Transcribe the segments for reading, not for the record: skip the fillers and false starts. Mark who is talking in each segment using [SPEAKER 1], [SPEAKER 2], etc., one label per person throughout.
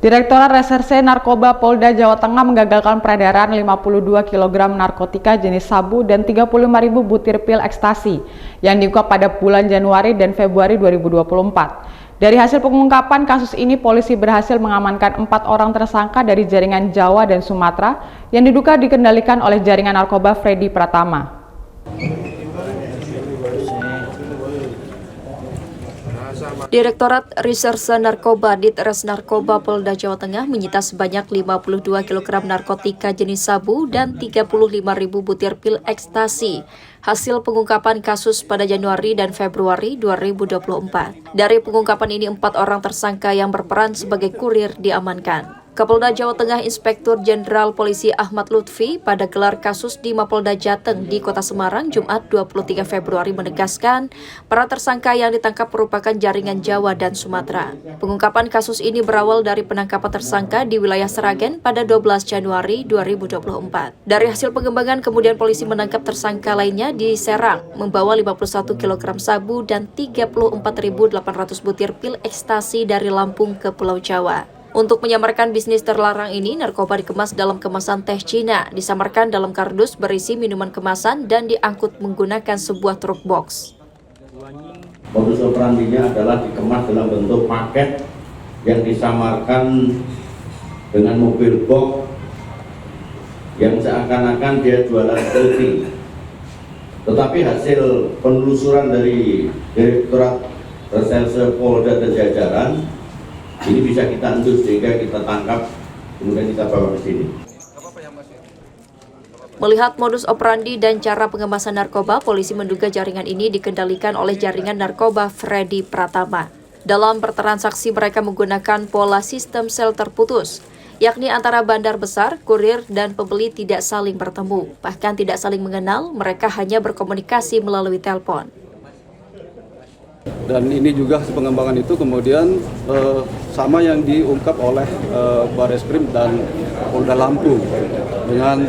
[SPEAKER 1] Direktorat Reserse Narkoba Polda Jawa Tengah menggagalkan peredaran 52 kg narkotika jenis sabu dan 35.000 butir pil ekstasi yang diungkap pada bulan Januari dan Februari 2024. Dari hasil pengungkapan kasus ini, polisi berhasil mengamankan 4 orang tersangka dari jaringan Jawa dan Sumatera yang diduga dikendalikan oleh jaringan narkoba Freddy Pratama.
[SPEAKER 2] Direktorat Reserse Narkoba Ditres Narkoba Polda Jawa Tengah menyita sebanyak 52 kg narkotika jenis sabu dan 35.000 butir pil ekstasi. Hasil pengungkapan kasus pada Januari dan Februari 2024. Dari pengungkapan ini 4 orang tersangka yang berperan sebagai kurir diamankan. Kapolda Jawa Tengah Inspektur Jenderal Polisi Ahmad Lutfi pada gelar kasus di Mapolda Jateng di Kota Semarang Jumat 23 Februari menegaskan para tersangka yang ditangkap merupakan jaringan Jawa dan Sumatera. Pengungkapan kasus ini berawal dari penangkapan tersangka di wilayah Sragen pada 12 Januari 2024. Dari hasil pengembangan kemudian polisi menangkap tersangka lainnya di Serang membawa 51 kg sabu dan 34.800 butir pil ekstasi dari Lampung ke Pulau Jawa. Untuk menyamarkan bisnis terlarang ini, narkoba dikemas dalam kemasan teh Cina, disamarkan dalam kardus berisi minuman kemasan dan diangkut menggunakan sebuah truk box.
[SPEAKER 3] Modus operandinya adalah dikemas dalam bentuk paket yang disamarkan dengan mobil box yang seakan-akan dia jualan roti. Tetapi hasil penelusuran dari Direktorat Reserse Polda dan jajaran ini bisa kita endus sehingga kita tangkap, kemudian kita bawa ke sini.
[SPEAKER 2] Melihat modus operandi dan cara pengemasan narkoba, polisi menduga jaringan ini dikendalikan oleh jaringan narkoba Freddy Pratama. Dalam bertransaksi mereka menggunakan pola sistem sel terputus, yakni antara bandar besar, kurir, dan pembeli tidak saling bertemu. Bahkan tidak saling mengenal, mereka hanya berkomunikasi melalui telepon.
[SPEAKER 4] Dan ini juga pengembangan itu kemudian sama yang diungkap oleh Bareskrim dan Polda Lampung dengan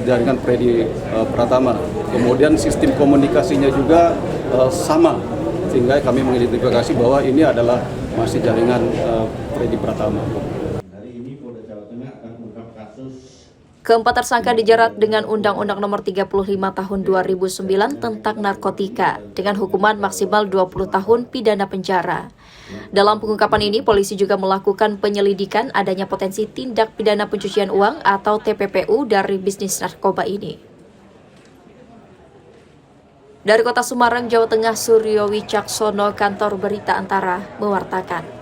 [SPEAKER 4] jaringan Freddy Pratama. Kemudian sistem komunikasinya juga sama, sehingga kami mengidentifikasi bahwa ini adalah masih jaringan Freddy Pratama.
[SPEAKER 2] Keempat tersangka dijerat dengan Undang-Undang Nomor 35 Tahun 2009 tentang narkotika dengan hukuman maksimal 20 tahun pidana penjara. Dalam pengungkapan ini, polisi juga melakukan penyelidikan adanya potensi tindak pidana pencucian uang atau TPPU dari bisnis narkoba ini. Dari Kota Semarang, Jawa Tengah, Suryo Wicaksono, Kantor Berita Antara, mewartakan.